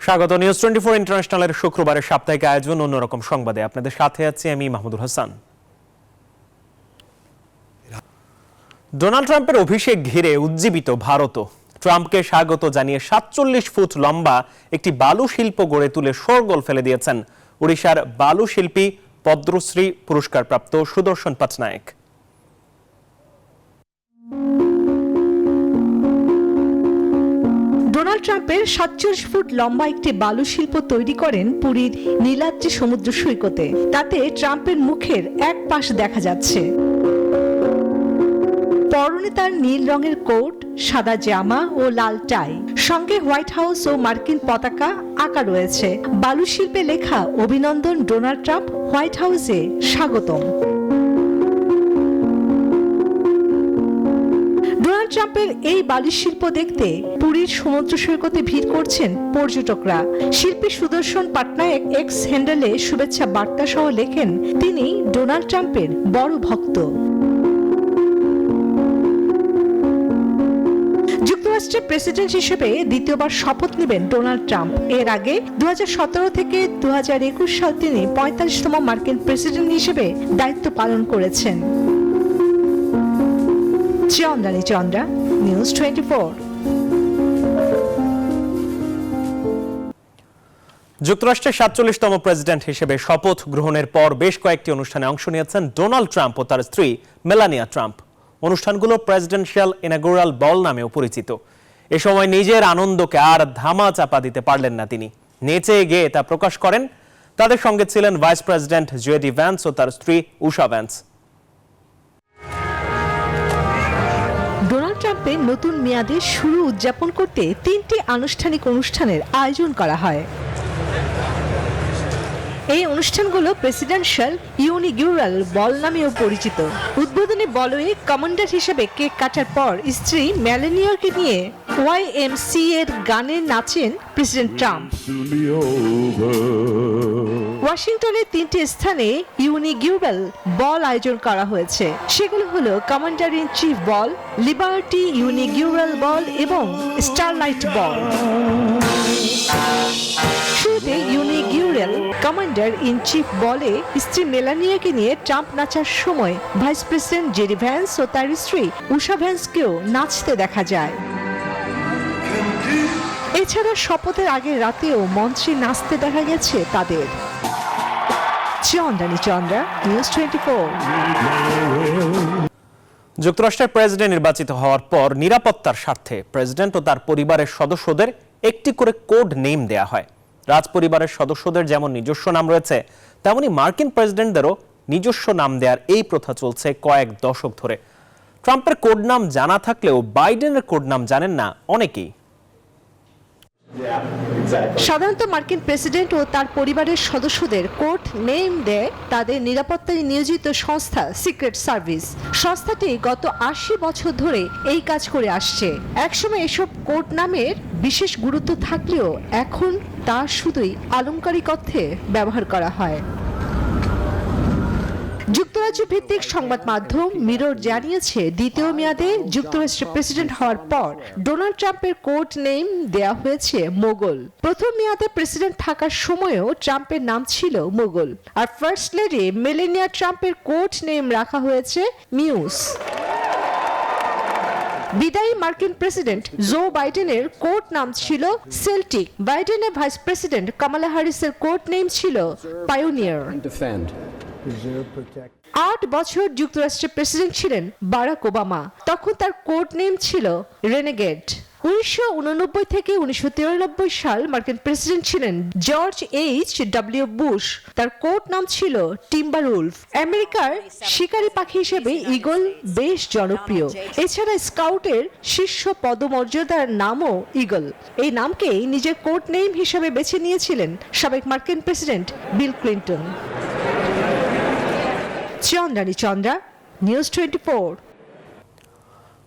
স্বাগত নিউজ 24 ইন্টারন্যাশনালের শুক্রবারের সাপ্তাহিক আয়োজন অন্যরকম সংবাদে আপনাদের সাথে আছি আমি মাহমুদুল হাসান। ডোনাল্ড ট্রাম্পের অভিষেক ঘিরে উজ্জীবিত ভারতও। ট্রাম্পকে স্বাগত জানিয়ে ৪৭ ফুট লম্বা একটি বালু শিল্প গড়ে তুলে শোরগোল ফেলে দিয়েছেন ওড়িশার বালু শিল্পী পদ্মশ্রী পুরস্কারপ্রাপ্ত সুদর্শন পাটনায়ক। ডোনাল্ড ট্রাম্পের ৪৭ ফুট লম্বা একটি বালু শিল্প তৈরি করেন পুরীর নীলাদ্রি সমুদ্র সৈকতে। তাতে ট্রাম্পের মুখের এক পাশ দেখা যাচ্ছে। পরনে তার নীল রঙের কোট, সাদা জামা ও লাল টাই, সঙ্গে হোয়াইট হাউস ও মার্কিন পতাকা আঁকা রয়েছে। বালু শিল্পে লেখা অভিনন্দন ডোনাল্ড ট্রাম্প, হোয়াইট হাউসে স্বাগতম। ডোনাল্ড ট্রাম্পের এই বালু শিল্প দেখতে পুরীর সমুদ্র সৈকতে ভিড় করছেন পর্যটকরা। শিল্পী সুদর্শন পাটনায়ক এক্স হ্যান্ডেলে শুভেচ্ছা বার্তা সহ লেখেন, তিনি ডোনাল্ড ট্রাম্পের বড় ভক্ত। যুক্তরাষ্ট্রের প্রেসিডেন্ট হিসেবে দ্বিতীয়বার শপথ নেবেন ডোনাল্ড ট্রাম্প। এর আগে ২০১৭ থেকে ২০২১ সাল তিনি ৪৫তম মার্কিন প্রেসিডেন্ট হিসেবে দায়িত্ব পালন করেছেন। চন্দ্রা, নিউজ 24। যুক্তরাষ্ট্রের ৪৭তম প্রেসিডেন্ট হিসেবে শপথ গ্রহণের পর বেশ কয়েকটি অনুষ্ঠানে অংশ নিয়েছেন ডোনাল্ড ট্রাম্প ও তার স্ত্রী মেলানিয়া ট্রাম্প। অনুষ্ঠানগুলো প্রেসিডেন্সিয়াল ইনাগুরাল বল নামেও পরিচিত। এ সময় নিজের আনন্দকে আর ধামা চাপা দিতে পারলেন না তিনি, নেচে গেয়ে তা প্রকাশ করেন। তাদের সঙ্গে ছিলেন ভাইস প্রেসিডেন্ট জেডি ভ্যান্স ও তার স্ত্রী উষা ভ্যান্স। ডোনাল্ড ট্রাম্পের নতুন মেয়াদের শুরু উদযাপন করতে ৩টি আনুষ্ঠানিক অনুষ্ঠানের আয়োজন করা হয়। এই অনুষ্ঠানগুলো প্রেসিডেন্সিয়াল ইউনিগ্যুরাল বল নামেও পরিচিত। উদ্বোধনী বলয়ে কমান্ডার হিসেবে কেক কাটার পর স্ত্রী মেলানিয়াকে নিয়ে YMCA এর গানে নাচেন প্রেসিডেন্ট ট্রাম্প। ওয়াশিংটনে 3টি স্থানে ইউনিগ্যুরাল বল আয়োজন করা হয়েছে। সেগুলো হলো commander in chief ball, liberty inaugural ball এবং স্টারলাইট বল। শুরুতে ইউনিগ্যুরাল কমান্ডার ইন চিফ বলে স্ত্রী মেলানিয়াকে নিয়ে ট্রাম্প নাচার সময় ভাইস প্রেসিডেন্ট জেডি ভ্যান্স ও তার স্ত্রী উষা ভ্যান্সকেও নাচতে দেখা যায়। এছাড়া শপথের আগের রাতেও মঞ্চে নাচতে দেখা গেছে তাদের। চন্দ্রা, নিউজ 24। যুক্তরাষ্ট্রের প্রেসিডেন্ট নির্বাচিত হওয়ার পর নিরাপত্তার স্বার্থে প্রেসিডেন্ট ও তার পরিবারের সদস্যদের একটি করে কোড নেম দেয়া হয়। রাজ পরিবারের সদস্যদের যেমন নিজস্ব নাম রয়েছে, তেমনি মার্কিন প্রেসিডেন্টদেরও নিজস্ব নাম দেওয়ার এই প্রথা চলছে কয়েক দশক ধরে। ট্রাম্পের কোড নাম জানা থাকলেও বাইডেনের কোড নাম জানেন না অনেকেই। সাধারণত মার্কিন প্রেসিডেন্ট ও তার পরিবারের সদস্যদের কোড নেম দেয় তাদের নিরাপত্তায় নিয়োজিত সংস্থা সিক্রেট সার্ভিস। সংস্থাটি গত ৮০ বছর ধরে এই কাজ করে আসছে। একসময় এসব কোড নামের বিশেষ গুরুত্ব থাকলেও এখন তা শুধুই আলংকারিক অর্থে ব্যবহার করা হয়। যুক্তরাজ্য ভিত্তিক সংবাদ মাধ্যম মিরর জানিয়েছে, দ্বিতীয় মেয়াদে যুক্তরাষ্ট্রের প্রেসিডেন্ট হওয়ার পর ডোনাল্ড ট্রাম্পের কোড নেম দেয়া হয়েছে মোগল। প্রথম মেয়াদে প্রেসিডেন্ট থাকার সময়ও ট্রাম্পের নাম ছিল মোগল। আর ফার্স্ট লেডি মেলানিয়া ট্রাম্পের কোড নেম রাখা হয়েছে মিউস। বিদায়ী মার্কিন প্রেসিডেন্ট জো বাইডেনের কোড নাম ছিল সেল্টিক। বাইডেনের ভাইস প্রেসিডেন্ট কামালা হ্যারিসের কোড নেম ছিল পায়োনিয়ার। ৮ বছর যুক্তরাষ্ট্রের প্রেসিডেন্ট ছিলেন বারাক ওবামা। তখন তার কোড নেম ছিল রেনেগেড। ১৯৮৯ থেকে ১৯৯৩ সাল মার্কিন প্রেসিডেন্ট ছিলেন জর্জ H.W. বুশ। তার কোড নাম ছিল টিম্বার উলফ। আমেরিকার শিকারী পাখি হিসেবে ঈগল বেশ জনপ্রিয়। এছাড়া স্কাউটের শীর্ষ পদমর্যাদার নামও ঈগল। এই নামকেই নিজের কোড নেম হিসেবে বেছে নিয়েছিলেন সাবেক মার্কিন president Bill Clinton. Chandra, news 24।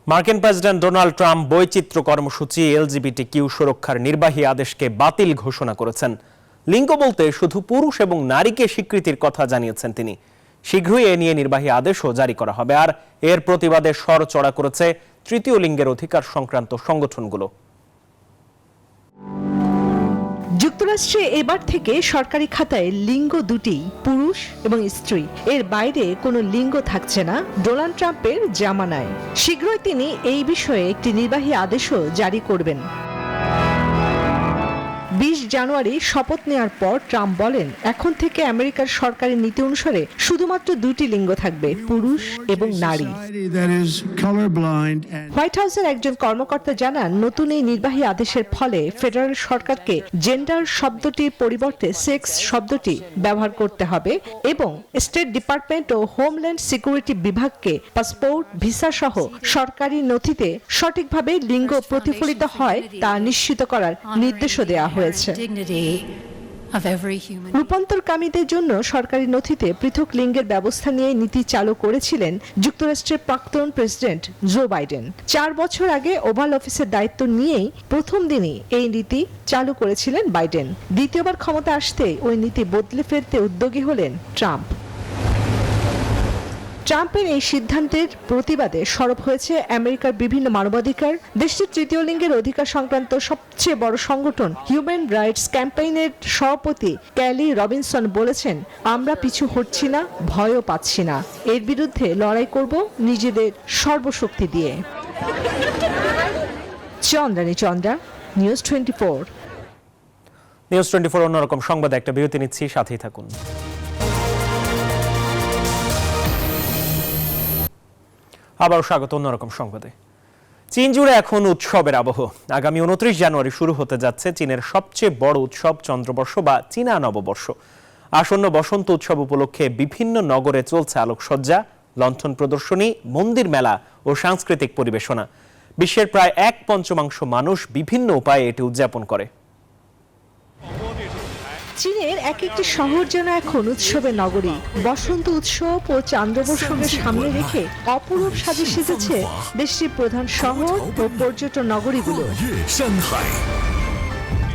মার্কিন প্রেসিডেন্ট ডোনাল্ড ট্রাম্প বৈচিত্র্য কর্মসূচি LGBTQ সুরক্ষার নির্বাহী আদেশকে বাতিল ঘোষণা করেছেন। লিঙ্গ বলতে শুধু পুরুষ এবং নারীকে স্বীকৃতির কথা জানিয়েছেন তিনি। শীঘ্রই এ নিয়ে নির্বাহী আদেশও জারি করা হবে। আর এর প্রতিবাদে স্বর চড়া করেছে তৃতীয় লিঙ্গের অধিকার সংক্রান্ত সংগঠনগুলো। যুক্তরাষ্ট্রে এবার থেকে সরকারি খাতায় লিঙ্গ দুটি, পুরুষ এবং স্ত্রী। এর বাইরে কোনো লিঙ্গ থাকছে না ডোনাল্ড ট্রাম্পের জামানায়। শীঘ্রই তিনি এই বিষয়ে একটি নির্বাহী আদেশও জারি করবেন। 20 জানুয়ারি শপথ নেওয়ার পর ট্রাম্প বলেন, এখন থেকে আমেরিকার সরকারি নীতি অনুসারে শুধুমাত্র দুটি লিঙ্গ থাকবে, পুরুষ এবং নারী। হোয়াইট হাউসের একজন কর্মকর্তা জানান, নতুন এই নির্বাহী আদেশের ফলে ফেডারেল সরকারকে জেন্ডার শব্দটির পরিবর্তে সেক্স শব্দটি ব্যবহার করতে হবে এবং স্টেট ডিপার্টমেন্ট ও হোমল্যান্ড সিকিউরিটি বিভাগকে পাসপোর্ট, ভিসা সহ সরকারি নথিতে সঠিকভাবে লিঙ্গ প্রতিফলিত হয় তা নিশ্চিত করার নির্দেশও দেওয়া হয়েছে। রূপান্তরকামীদের জন্য সরকারি নথিতে পৃথক লিঙ্গের ব্যবস্থা নিয়ে নীতি চালু করেছিলেন যুক্তরাষ্ট্রের প্রাক্তন প্রেসিডেন্ট জো বাইডেন। 4 বছর আগে ওভাল অফিসের দায়িত্ব নিয়েই প্রথম দিনই এই নীতি চালু করেছিলেন বাইডেন। দ্বিতীয়বার ক্ষমতা আসতে ওই নীতি বদলে ফেলতে উদ্যোগী হলেন ট্রাম্প। ট্রাম্পের এই সিদ্ধান্তের প্রতিবাদে সরব হয়েছে আমেরিকার বিভিন্ন মানবাধিকার। দেশটির তৃতীয় লিঙ্গের অধিকার সংক্রান্ত সবচেয়ে বড় সংগঠন হিউম্যান রাইটস ক্যাম্পেইনের সভাপতি ক্যালি রবিনসন বলেছেন, আমরা পিছু হটছি না, ভয়ও পাচ্ছি না। এর বিরুদ্ধে লড়াই করব নিজেদের সর্বশক্তি দিয়ে। চন্দ্রানী চন্দ্রা, নিউজ 24। নিউজ 24 অন্যরকম সংবাদে একটা বিরতি নিচ্ছি, সাথেই থাকুন। আবার স্বাগত অন্যরকম সংবাদে। চীন জুড়ে এখন উৎসবের আবহ। আগামী 29 জানুয়ারি শুরু হতে যাচ্ছে চীনের সবচেয়ে বড় উৎসব চন্দ্রবর্ষ বা চীনা নববর্ষ। আসন্ন বসন্ত উৎসব উপলক্ষে বিভিন্ন নগরে চলছে আলোকসজ্জা, লণ্ঠন প্রদর্শনী, মন্দির মেলা ও সাংস্কৃতিক পরিবেশনা। বিশ্বের প্রায় 1/5 মানুষ বিভিন্ন উপায়ে এটি উদযাপন করে। চীনের এক একটি শহর যেন এখন উৎসবের নগরী। বসন্ত উৎসব ও চান্দ্রবর্ষকে সামনে রেখে অপরূপ সাজে সেজেছে দেশটির প্রধান শহর ও পর্যটন নগরীগুলো।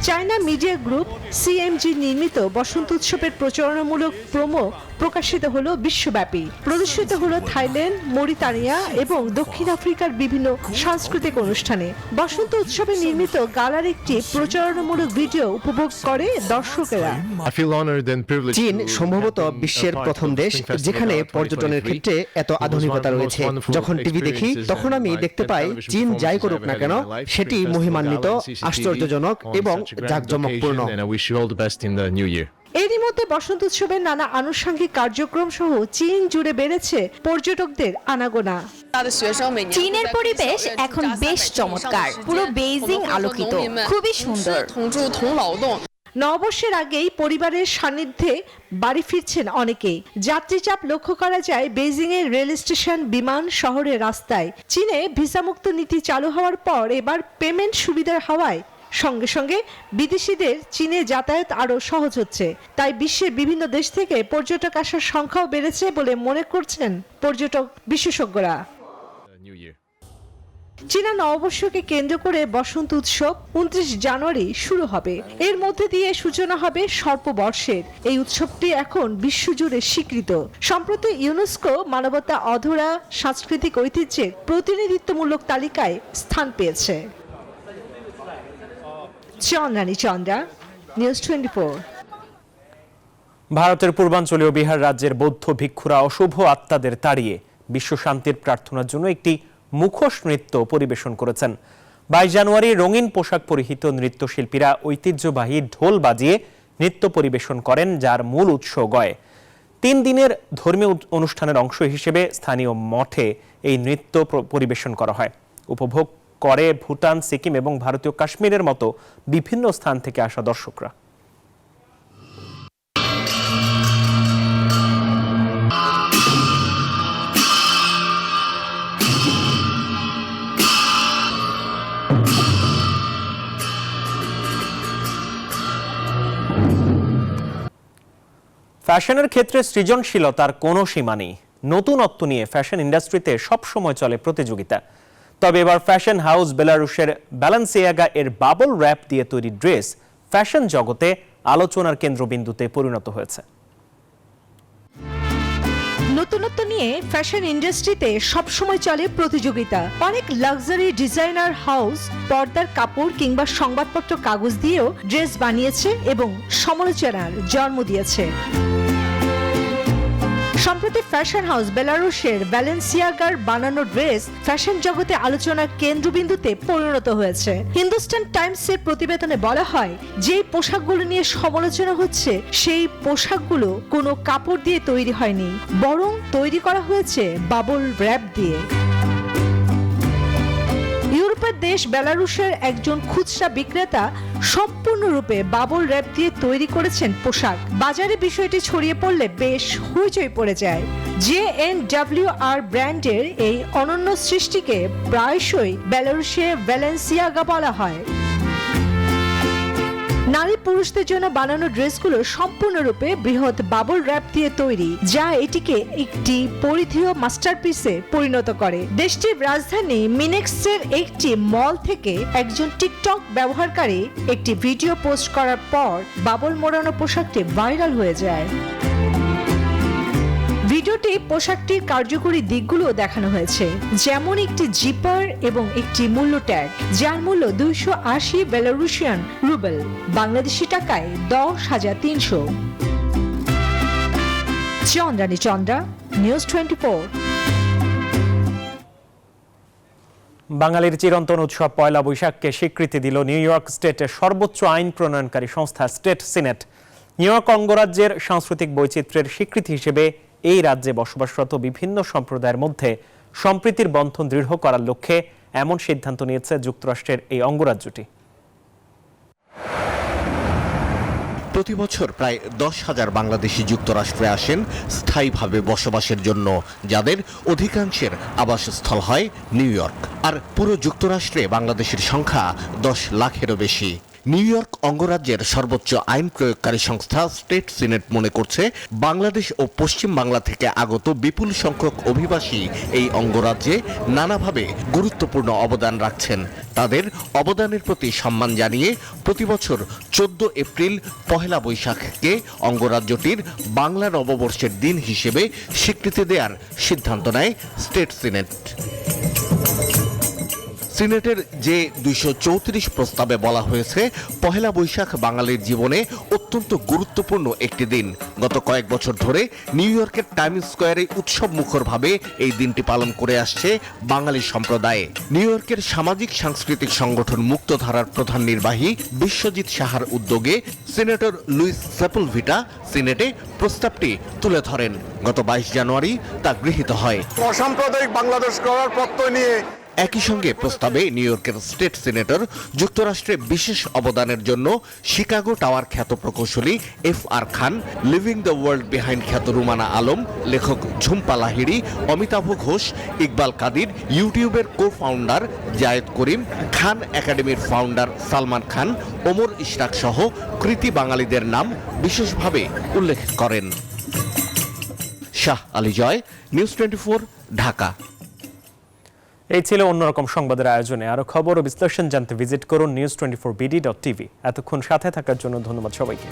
চায়না মিডিয়া গ্রুপ সিএমজি নির্মিত বসন্ত উৎসবের প্রচারণামূলক প্রোমো প্রকাশিত হলো বিশ্বব্যাপী। প্রদর্শিত হলো থাইল্যান্ড, মরিতানিয়া এবং দক্ষিণ আফ্রিকার বিভিন্ন সাংস্কৃতিক অনুষ্ঠানে। বসন্ত উৎসবে নির্মিত গালার একটি প্রচারণামূলক ভিডিও উপভোগ করে দর্শকেরা। চীন সম্ভবত বিশ্বের প্রথম দেশ যেখানে পর্যটনের ক্ষেত্রে এত আধুনিকতা রয়েছে। যখন টিভি দেখি তখন আমি দেখতে পাই চীন যাই করুক না কেন সেটি মহিমান্বিত, আশ্চর্যজনক এবং জাঁকজমকপূর্ণ। এরই মধ্যে বসন্ত উৎসবের নানা আনুষঙ্গিক কার্যক্রম সহ চীন জুড়ে বেড়েছে পর্যটকদের আনাগোনা। চীনের পরিবেশ এখন বেশ চমৎকার, পুরো বেইজিং আলোকিত, খুবই সুন্দর। নববর্ষের আগেই পরিবারের সান্নিধ্যে বাড়ি ফিরছেন অনেকেই। যাত্রীচাপ লক্ষ্য করা যায় বেইজিং এর রেল স্টেশন, বিমান, শহরের রাস্তায়। চীনে ভিসামুক্ত নীতি চালু হওয়ার পর এবার পেমেন্ট সুবিধার হওয়ায় সঙ্গে সঙ্গে বিদেশিদের চীনে যাতায়াত আরও সহজ হচ্ছে। তাই বিশ্বের বিভিন্ন দেশ থেকে পর্যটক আসার সংখ্যাও বেড়েছে বলে মনে করছেন পর্যটক বিশেষজ্ঞরা। চীনা নববর্ষকে কেন্দ্র করে বসন্ত উৎসব 29 জানুয়ারি শুরু হবে। এর মধ্যে দিয়ে সূচনা হবে স্বল্পবর্ষের। এই উৎসবটি এখন বিশ্বজুড়ে স্বীকৃত। সম্প্রতি ইউনেস্কো মানবতা অধরা সাংস্কৃতিক ঐতিহ্যের প্রতিনিধিত্বমূলক তালিকায় স্থান পেয়েছে। চন্দ্রানী চন্দ্রা, নিউজ 24। ভারতের পূর্বাঞ্চলীয় বিহার রাজ্যের বৌদ্ধ ভিক্ষুরা অশুভ আত্মাদের তাড়িয়ে বিশ্ব শান্তির প্রার্থনার জন্য একটি মুখোশ নৃত্য পরিবেশন করেছেন। 22 জানুয়ারি রঙিন পোশাক পরিহিত নৃত্যশিল্পীরা ঐতিহ্যবাহী ঢোল বাজিয়ে নৃত্য পরিবেশন করেন, যার মূল উৎস গয়। 3 দিনের ধর্মীয় অনুষ্ঠানের অংশ হিসেবে স্থানীয় মঠে এই নৃত্য পরিবেশন করা হয়। উপভোগ করে ভুটান, সিকিম এবং ভারতীয় কাশ্মীরের মতো বিভিন্ন স্থান থেকে আসা দর্শকরা। ফ্যাশনের ক্ষেত্রে সৃজনশীলতার কোনো সীমা নেই। নতুনত্ব নিয়ে ফ্যাশন ইন্ডাস্ট্রিতে সবসময় চলে প্রতিযোগিতা। তবে এবার ফ্যাশন হাউস বেলারুশের ব্যালেন্সিয়াগা এর বাবল র্যাপ দিয়ে তৈরি ড্রেস ফ্যাশন জগতে আলোচনার কেন্দ্রবিন্দুতে পরিণত হয়েছে। নতুনত্ব নিয়ে ফ্যাশন ইন্ডাস্ট্রিতে সবসময় চলে প্রতিযোগিতা। অনেক লাক্সারি ডিজাইনার হাউস পর্দার কাপড় কিংবা সংবাদপত্র কাগজ দিয়েও ড্রেস বানিয়েছে এবং সমালোচনার জন্ম দিয়েছে। সম্প্রতি ফ্যাশন হাউস বেলারুশের ব্যালেন্সিয়াগার বানানো ড্রেস ফ্যাশন জগতে আলোচনার কেন্দ্রবিন্দুতে পরিণত হয়েছে। হিন্দুস্তান টাইমসের প্রতিবেদনে বলা হয়, যেই পোশাকগুলো নিয়ে সমালোচনা হচ্ছে সেই পোশাকগুলো কোনো কাপড় দিয়ে তৈরি হয়নি, বরং তৈরি করা হয়েছে বাবল র্যাপ দিয়ে। ইউরোপের দেশ বেলারুশের একজন খুচরা বিক্রেতা সম্পূর্ণরূপে বাবল র্যাপ দিয়ে তৈরি করেছেন পোশাক। বাজারে বিষয়টি ছড়িয়ে পড়লে বেশ হইচই পড়ে যায়। JNWR ব্র্যান্ডের এই অনন্য সৃষ্টিকে প্রায়শই বেলারুশে ভ্যালেন্সিয়াগা বলা হয়। নারী পুরুষদের জন্য বানানো ড্রেসগুলো সম্পূর্ণরূপে বৃহৎ বাবল র্যাপ দিয়ে তৈরি, যা এটিকে একটি পরিধেয় মাস্টারপিসে পরিণত করে। দেশটির রাজধানী মিনেক্সের একটি মল থেকে একজন টিকটক ব্যবহারকারী একটি ভিডিও পোস্ট করার পর বাবল মোড়ানো পোশাকটি ভাইরাল হয়ে যায়। ভিডিওটি পোশাকটির কার্যকরী দিকগুলো দেখানো হয়েছে, যেমন একটি জিপার এবং একটি মূল্য ট্যাগ, যার মূল্য 280 বেলারুশিয়ান রুবেল, বাংলাদেশি টাকায় 10,300। চন্দ্রানী চন্দ্রা, নিউজ 24। বাঙালির চিরন্তন উৎসব পয়লা বৈশাখকে স্বীকৃতি দিল নিউ ইয়র্ক স্টেটের সর্বোচ্চ আইন প্রণয়নকারী সংস্থা স্টেট সিনেট। নিউ ইয়র্ক অঙ্গরাজ্যের সাংস্কৃতিক বৈচিত্র্যের স্বীকৃতি হিসেবে এই রাজ্যে বসবাসরত বিভিন্ন সম্প্রদায়ের মধ্যে সম্প্রীতির বন্ধন দৃঢ় করার লক্ষ্যে এমন সিদ্ধান্ত নিয়েছে যুক্তরাষ্ট্রের এই অঙ্গরাজ্যটি। প্রতি বছর প্রায় 10,000 বাংলাদেশি যুক্তরাষ্ট্রে আসেন স্থায়ীভাবে বসবাসের জন্য, যাদের অধিকাংশের আবাসস্থল হয় নিউ ইয়র্ক। আর পুরো যুক্তরাষ্ট্রে বাংলাদেশের সংখ্যা 10 লাখেরও বেশি। নিউ ইয়র্ক অঙ্গরাজ্যের সর্বোচ্চ আইন প্রয়োগকারী সংস্থা স্টেট সিনেট মনে করছে, বাংলাদেশ ও পশ্চিম বাংলা থেকে আগত বিপুল সংখ্যক অভিবাসী এই অঙ্গরাজ্যে নানাভাবে গুরুত্বপূর্ণ অবদান রাখছেন। তাদের অবদানের প্রতি সম্মান জানিয়ে প্রতি বছর 14 এপ্রিল পহেলা বৈশাখকে অঙ্গরাজ্যটির বাংলা নববর্ষের দিন হিসেবে স্বীকৃতি দেওয়ার সিদ্ধান্ত নেয় স্টেট সিনেট। সিনেটের যে 234 প্রস্তাবে বলা হয়েছে, পহেলা বৈশাখ বাঙালির জীবনে অত্যন্ত গুরুত্বপূর্ণ একটি দিন। গত কয়েক বছর ধরে নিউ ইয়র্কের টাইমস স্কোয়ারে উৎসব মুখরভাবে এই দিনটি পালন করে আসছে বাঙালি সম্প্রদায়। নিউ ইয়র্কের সামাজিক সাংস্কৃতিক সংগঠন মুক্তধারার প্রধান নির্বাহী বিশ্বজিৎ সাহার উদ্যোগে সিনেটর লুইস সেপুলভিটা সিনেটে প্রস্তাবটি তুলে ধরেন। গত 22 জানুয়ারি তা গৃহীত হয়। অসাম্প্রদায়িক বাংলাদেশ গড়ার প্রত্যয় নিয়ে একই সঙ্গে প্রস্তাবে নিউ ইয়র্কের স্টেট সিনেটর যুক্তরাষ্ট্রে বিশেষ অবদানের জন্য শিকাগো টাওয়ার খ্যাত প্রকৌশলী FR Khan, living the world behind খ্যাত রুমানা আলম, লেখক ঝুম্পা লাহিড়ী, অমিতাভ ঘোষ, ইকবাল কাদির, ইউটিউবের কো-ফাউন্ডার জায়েদ করিম, খান একাডেমির ফাউন্ডার সালমান খান, ওমর ইশরাক সহ কৃতি বাঙালিদের নাম বিশেষভাবে উল্লেখ করেন। শাহ আলী জয়, নিউজ 24, ঢাকা। এই ছিল অন্যরকম সংবাদের আয়োজনে। আরো খবর ও বিশ্লেষণ জানতে ভিজিট করুন news24bd.tv। এতক্ষণ সাথে থাকার জন্য ধন্যবাদ সবাইকে।